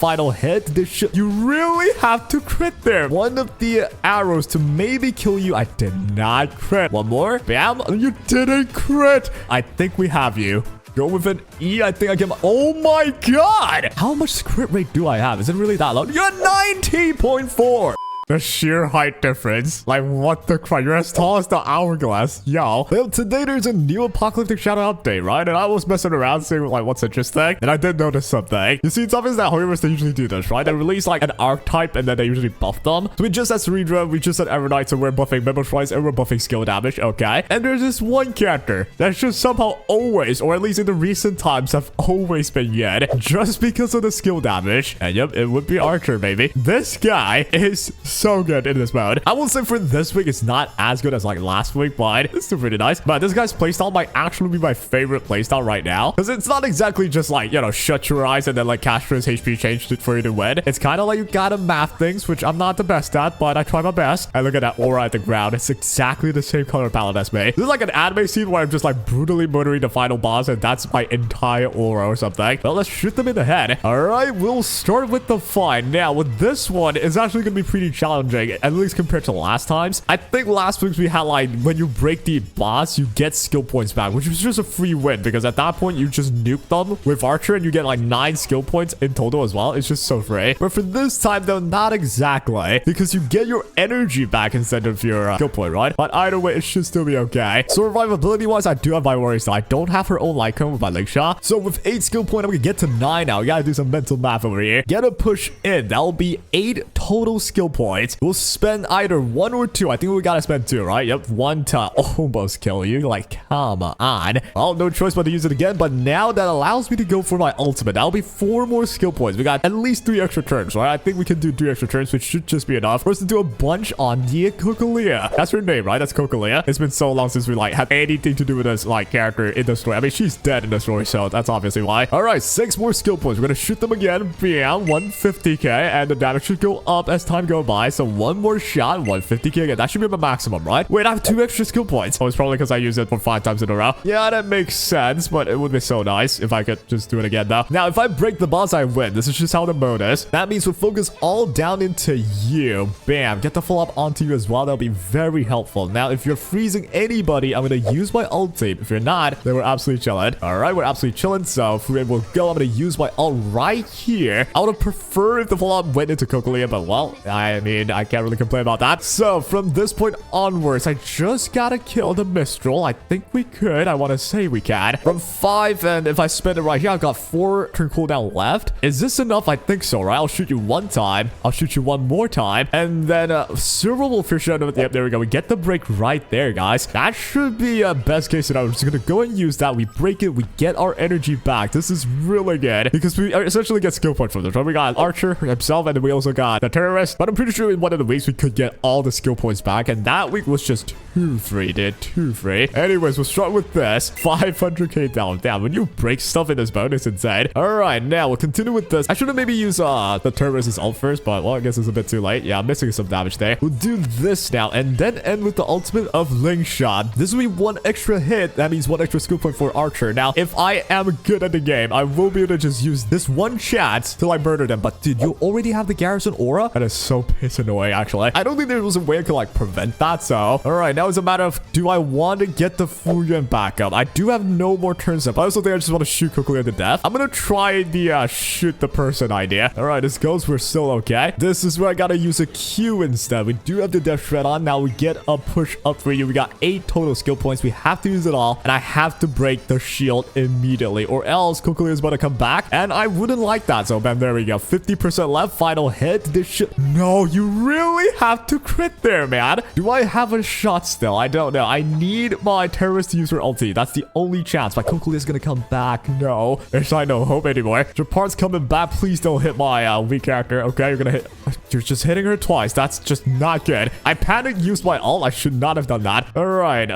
Final hit. This shit. You really have to crit there. One of the arrows to maybe kill you. I did not crit. One more. Bam. You didn't crit. I think we have you. Go with an E. I think I get oh my god. How much crit rate do I have? Is it really that low? You're 90.4. The sheer height difference. Like, what the crap? You're as tall as the hourglass. Yo. Well, today there's a new Apocalyptic Shadow update, right? And I was messing around seeing, like, what's interesting. And I did notice something. You see, it's obvious that Hoyoverse, they usually do this, right? They release, like, an archetype, and then they usually buff them. So we just had Cerebra, we just had Evernight, so we're buffing Memo Twice, and we're buffing skill damage, okay? And there's this one character that's just somehow always, or at least in the recent times, have always been Yen, just because of the skill damage. And yep, it would be Archer, baby. This guy is so good in this mode. I will say for this week, it's not as good as like last week, but it's still pretty nice. But this guy's playstyle might actually be my favorite playstyle right now, because it's not exactly just like, you know, shut your eyes and then like cast his HP change for you to win. It's kind of like you gotta math things, which I'm not the best at, but I try my best. And look at that aura at the ground. It's exactly the same color palette as me. This is like an anime scene where I'm just like brutally murdering the final boss, and that's my entire aura or something. Well, let's shoot them in the head. All right, we'll start with the fight. Now, with this one, it's actually gonna be pretty challenging, at least compared to last times. I think last week's we had like when you break the boss, you get skill points back, which was just a free win, because at that point you just nuke them with Archer and you get like 9 skill points in total as well. It's just so free. But for this time though, not exactly, because you get your energy back instead of your skill point, right? But either way, it should still be okay. Survivability wise, I do have my worries though. I don't have her own light cone with my link shot. So with 8 skill point, I'm gonna get to 9 now. You gotta do some mental math over here. Get a push in. That'll be 8 total skill points. We'll spend either 1 or 2. I think we gotta spend 2, right? Yep, 1 to almost kill you. Like, come on. Well, no choice but to use it again. But now that allows me to go for my ultimate. That'll be 4 more skill points. We got at least 3 extra turns, right? I think we can do 3 extra turns, which should just be enough for us to do a bunch on the Cocolia. That's her name, right? That's Cocolia. It's been so long since we like had anything to do with this like character in the story. I mean, she's dead in the story, so that's obviously why. All right, 6 more skill points. We're gonna shoot them again. Bam, 150k, and the damage should go up as time goes by. So 1 more shot, 150k again. That should be my maximum, right? Wait, I have 2 extra skill points. Oh, it's probably because I used it for 5 times in a row. Yeah, that makes sense, but it would be so nice if I could just do it again though. Now, if I break the boss, I win. This is just how the mode is. That means we'll focus all down into you. Bam, get the full up onto you as well. That'll be very helpful. Now, if you're freezing anybody, I'm gonna use my ulti. If you're not, then we're absolutely chilling. All right, we're absolutely chilling. So if we're able to go, I'm gonna use my ult right here. I would prefer if the full up went into Cocolia, but well, I mean, I can't really complain about that. So from this point onwards, I just gotta kill the Mistral. I think we could. I want to say we can. From 5, and if I spend it right here, I've got 4 turn cooldown left. Is this enough? I think so, right? I'll shoot you 1 time. I'll shoot you 1 more time. And then Silver will fish out. Yep, there we go. We get the break right there, guys. That should be a best case scenario. I'm just gonna go and use that. We break it. We get our energy back. This is really good because we essentially get skill points from this, right? We got Archer himself, and then we also got the terrorist. But I'm pretty sure in one of the weeks we could get all the skill points back, and that week was just too free, dude. Too free. Anyways, we'll start with this. 500k down. Damn, when you break stuff in this mode, it's insane. All right, now we'll continue with this. I should have maybe used the terrorist's ult first, but well, I guess it's a bit too late. Yeah, I'm missing some damage there. We'll do this now, and then end with the ultimate of Link Shot. This will be 1 extra hit. That means 1 extra skill point for Archer. Now, if I am good at the game, I will be able to just use this 1 chance till I murder them. But dude, you already have the garrison aura? That is so piss annoying, actually. I don't think there was a way I could like prevent that. So, all right, now it's a matter of, do I want to get the Fuyon back up? I do have no more turns up. I also think I just want to shoot Cocolia to death. I'm gonna try the shoot the person idea. All right, this goes. We're still okay. This is where I gotta use a Q instead. We do have the death shred on. Now we get a push up for you. We got 8 total skill points. We have to use it all, and I have to break the shield immediately, or else Cocolia is about to come back, and I wouldn't like that. So, man, there we go. 50% left. Final hit. This shit. No, you really have to crit there, man. Do I have a shot still? I don't know. I need my terrorist to use her ulti. That's the only chance. My Cocolia is gonna come back. No, there's no hope anymore. Japart's coming back. Please don't hit my weak character. Okay, you're gonna hit. You're just hitting her twice. That's just not good. I panicked, used my ult. I should not have done that. All right.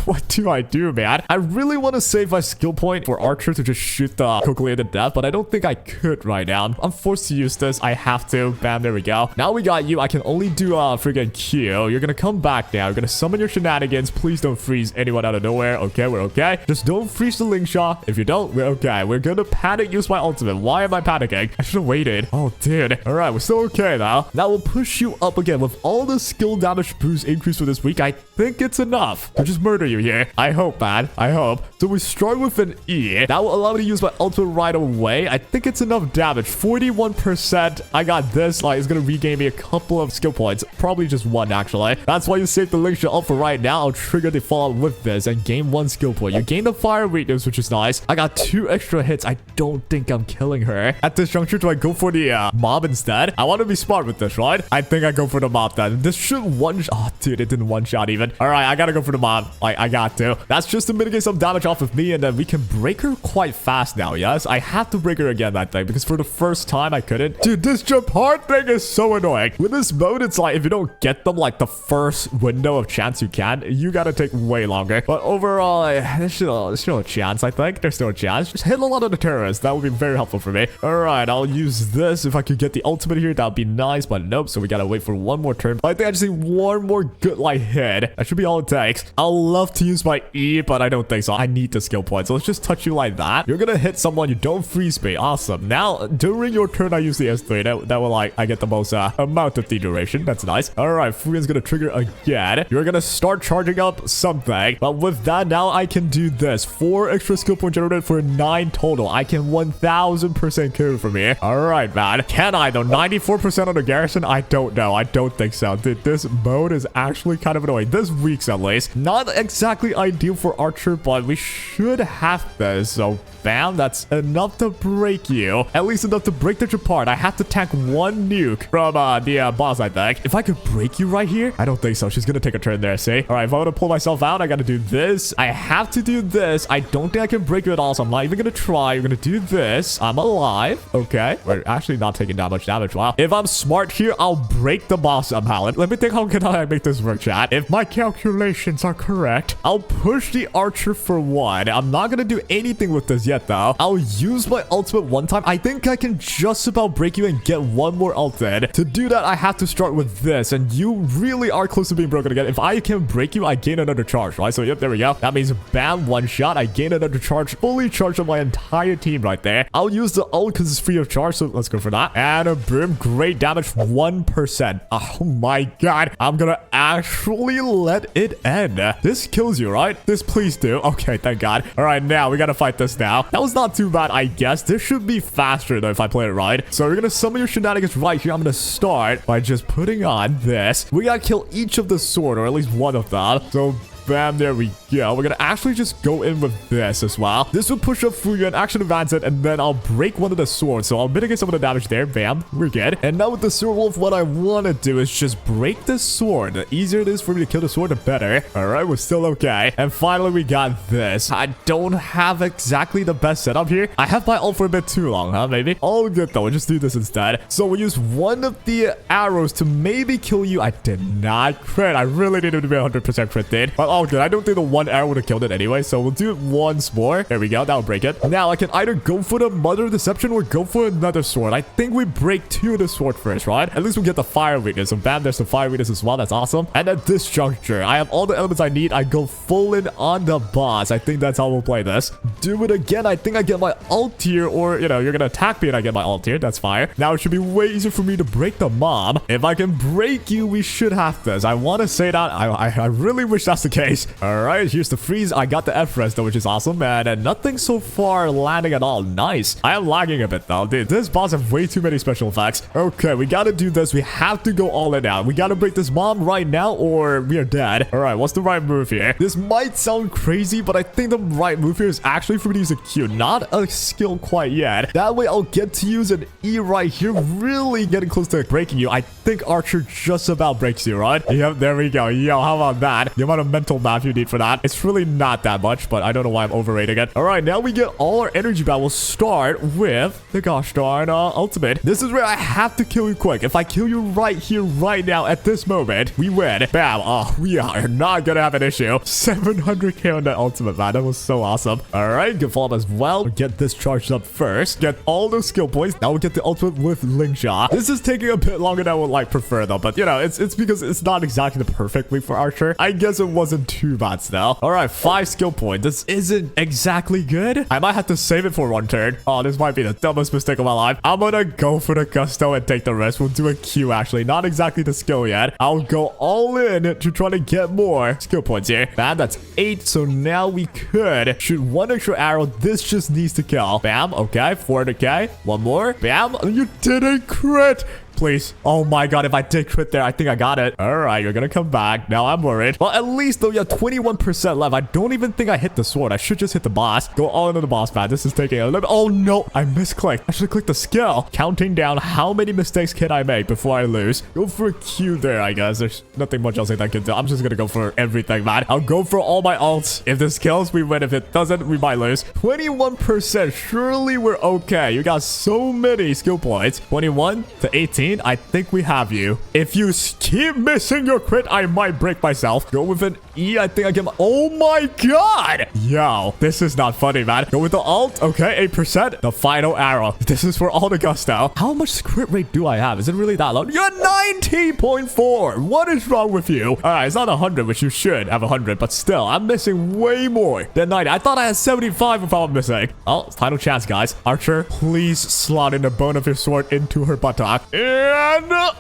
what do I do, man? I really want to save my skill point for Archer to just shoot the Cocolia to death, but I don't think I could right now. I'm forced to use this. I have to. Bam, there we go. Now we got you. I can only do freaking Q. You're gonna come back now. You're gonna summon your shenanigans. Please don't freeze anyone out of nowhere. Okay, we're okay. Just don't freeze the Link Shot. If you don't, we're okay. We're gonna panic use my ultimate. Why am I panicking? I should have waited. Oh, dude. All right, we're still okay though. Now we'll push you up again with all the skill damage boost increase for this week. I think it's enough to just murder you here. I hope, man. I hope. So we start with an E. That will allow me to use my ultimate right away. I think it's enough damage. 41%. I got this. Like, it's gonna regain me a couple of skill points. Probably just one, actually. That's why you save the Link Shot up for right now. I'll trigger the fallout with this and gain 1 skill point. You gain the fire weakness, which is nice. I got 2 extra hits. I don't think I'm killing her. At this juncture, do I go for the mob instead? I want to be smart with this, right? I think I go for the mob then. This should oh, dude, it didn't one-shot even. All right, I gotta go for the mob. I got to. That's just to mitigate some damage off of me, and then we can break her quite fast now, yes? I have to break her again, I think, because for the first time, I couldn't. Dude, this jump hard thing is so annoying. With this mode, it's like, if you don't get them, like, the first window of chance you can, you gotta take way longer. But overall, there's still a chance, I think. There's still a chance. Just hit a lot of the terrorists. That would be very helpful for me. All right, I'll use this. If I could get the ultimate here, that would be nice, but nope. So we gotta wait for one more turn. I think I just need one more good, like, hit. That should be all it takes. I'll love to use my E, but I don't think so. I need the skill point. So let's just touch you like that. You're gonna hit someone. You don't freeze me. Awesome. Now, during your turn, I use the S3. That will, like, I get the most amount of the duration. That's nice. All right, Fuion's gonna trigger again. You're gonna start charging up something. But with that, now I can do this. 4 extra skill point generated for 9 total. I can 1000% kill from here. All right, man. Can I, though? 94% on the garrison? I don't know. I don't think so. Dude, this mode is actually kind of annoying. This week's at least. Not exactly ideal for Archer, but we should have this. So, bam, that's enough to break you. At least enough to break the apart. I have to tank 1 nuke from the boss, I think. If I could break you right here, I don't think so. She's gonna take a turn there, see? All right, if I want to pull myself out, I gotta do this. I have to do this. I don't think I can break you at all, so I'm not even gonna try. You're gonna do this. I'm alive. Okay. We're actually not taking that much damage. Wow. If I'm smart here, I'll break the boss somehow. Let me think, how can I make this work, chat? If my calculations are correct, I'll push the Archer for 1. I'm not gonna do anything with this yet, though. I'll use my ultimate one time. I think I can just about break you and get 1 more ulted. To do that, I have to start with this, and you really are close to being broken again. If I can break you, I gain another charge, right? So, yep, there we go. That means bam, 1 shot. I gain another charge, fully charged on my entire team right there. I'll use the ult because it's free of charge, so let's go for that. And a boom, great damage, 1%. Oh my god. I'm gonna actually let it end. This kills you, right? This please do. Okay, thank god. All right, now we gotta fight this now. That was not too bad, I guess. This should be faster, though, if I play it right. So you're gonna summon your shenanigans right here. I'm gonna start by just putting on this. We gotta kill each of the sword, or at least one of them. So bam, there we go. We're gonna actually just go in with this as well. This will push up Fuyon, action advance it, and then I'll break one of the swords. So I'll mitigate some of the damage there. Bam, we're good. And now with the Sword Wolf, what I want to do is just break the sword. The easier it is for me to kill the sword, the better. All right, we're still okay. And finally, we got this. I don't have exactly the best setup here. I have my ult for a bit too long, huh? Maybe. All good, though. We'll just do this instead. So we use one of the arrows to maybe kill you. I did not crit. I really needed to be 100% crit, dude. But all good. I don't think the 1 arrow would have killed it anyway, so we'll do it once more. There we go. That'll break it. Now, I can either go for the Mother of Deception or go for another sword. I think we break 2 of the sword first, right? At least we'll get the fire weakness. So, bam, there's the fire weakness as well. That's awesome. And at this juncture, I have all the elements I need. I go full in on the boss. I think that's how we'll play this. Do it again. I think I get my ult here, or, you know, you're gonna attack me and I get my ult here. That's fire. Now, it should be way easier for me to break the mob. If I can break you, we should have this. I want to say that. I really wish that's the case. All right, here's the freeze. I got the F-res though, which is awesome, and nothing so far landing at all. Nice. I am lagging a bit though, dude. This boss have way too many special effects. Okay, we gotta do this. We have to go all in now. We gotta break this mom right now, or we are dead. All right, what's the right move here? This might sound crazy, but I think the right move here is actually for me to use a Q, not a skill quite yet. That way, I'll get to use an E right here, really getting close to breaking you. I think Archer just about breaks you, right? Yep, there we go. Yo, how about that? The amount of mental math you need for that. man. It's really not that much, but I don't know why I'm overrating it. All right, now we get all our energy back. We'll start with the gosh darn ultimate. This is where I have to kill you quick. If I kill you right here, right now, at this moment, we win. Bam. Oh, we are not gonna have an issue. 700k on that ultimate, man. That was so awesome. All right, good follow-up as well. We'll get this charged up first. Get all those skill points. Now we'll get the ultimate with Link Shot. This is taking a bit longer than I would like prefer though, but you know, it's because it's not exactly the perfect week for Archer. I guess it wasn't too bad still. All right, 5 skill points. This isn't exactly good. I might have to save it for one turn. Oh, this might be the dumbest mistake of my life. I'm gonna go for the gusto and take the risk. We'll do a Q actually, not exactly the skill yet. I'll go all in to try to get more skill points here. Man, that's 8. So now we could shoot 1 extra arrow. This just needs to kill. Bam. Okay, 400k. One more. Bam. You didn't crit. Please. Oh my god, if I did crit there, I think I got it. All right, you're gonna come back. Now I'm worried. Well, at least though, you have 21% left. I don't even think I hit the sword. I should just hit the boss. Go all into the boss, man. This is taking a little bit. Oh no, I misclicked. I should click the skill. Counting down how many mistakes can I make before I lose. Go for a Q there, I guess. There's nothing much else I can do. I'm just gonna go for everything, man. I'll go for all my ults. If this kills, we win. If it doesn't, we might lose. 21%. Surely we're okay. You got so many skill points. 21 to 18. I think we have you. If you keep missing your crit, I might break myself. Go with an E. I think I get oh my god. Yo, this is not funny, man. Go with the alt. Okay, 8%. The final arrow. This is for all the gusto. How much crit rate do I have? Is it really that low? You're 90.4. What is wrong with you? All right, it's not 100, which you should have 100, but still, I'm missing way more than 90. I thought I had 75 if I'm missing. Oh, final chance, guys. Archer, please slot in the bone of your sword into her buttock. And no.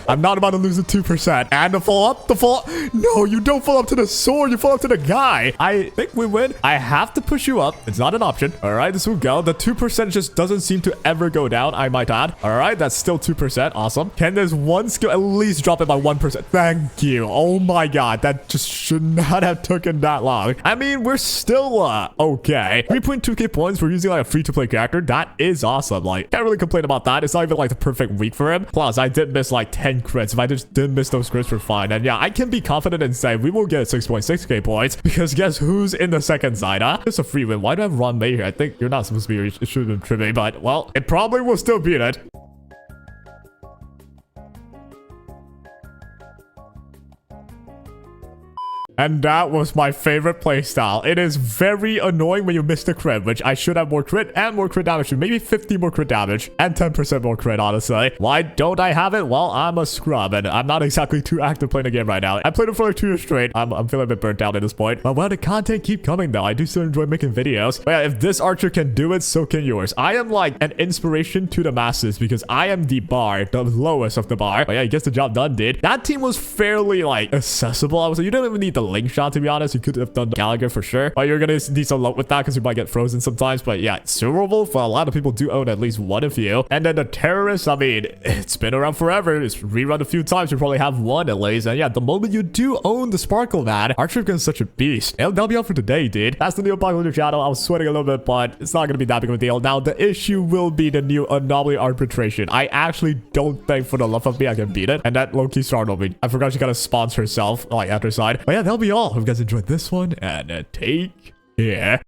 I'm not about to lose the 2%. And the fall up, No, you don't fall up to the sword. You fall up to the guy. I think we win. I have to push you up. It's not an option. All right, this will go. The 2% just doesn't seem to ever go down, I might add. All right, that's still 2%. Awesome. Can this one skill at least drop it by 1%? Thank you. Oh my god, that just should not have taken that long. I mean, we're still okay. 3.2k points. We're using like a free-to-play character. That is awesome. Like, can't really complain about that. It's not even like the perfect week for him. Plus, I did miss like 10 crits. If I just didn't miss those crits, we're fine. And yeah, I can be confident and say we will get 6.6k points because guess who's in the second side, huh? It's a free win. Why do I have Ron May here? I think you're not supposed to be here. It should have been Trivy, but well, it probably will still beat it. And that was my favorite playstyle. It is very annoying when you miss the crit, which I should have more crit and more crit damage. Maybe 50 more crit damage and 10% more crit, honestly. Why don't I have it? Well, I'm a scrub and I'm not exactly too active playing the game right now. I played it for like 2 years straight. I'm feeling a bit burnt out at this point. But well, the content keep coming though. I do still enjoy making videos. But yeah, if this Archer can do it, so can yours. I am like an inspiration to the masses because I am the bar, the lowest of the bar. But yeah, he gets the job done, dude. That team was fairly like accessible. I was like, you don't even need the Link Shot, to be honest. You could have done Gallagher for sure, but you're gonna need some luck with that because you might get frozen sometimes. But yeah, Superable for a lot of people do own at least one of you. And then the Terrorist, I mean, it's been around forever. It's rerun a few times. You probably have one at least. And yeah, the moment you do own the Sparkle, man, Archer is such a beast. And that'll be all for today, dude. That's the new Apocalyptic channel. I was sweating a little bit, but it's not gonna be that big of a deal. Now the issue will be the new Anomaly Arbitration. I actually don't think for the love of me I can beat it, and that low-key startled me. I forgot she gotta sponsor herself like at her side. But yeah, that'll be all. Hope you guys enjoyed this one, and take care.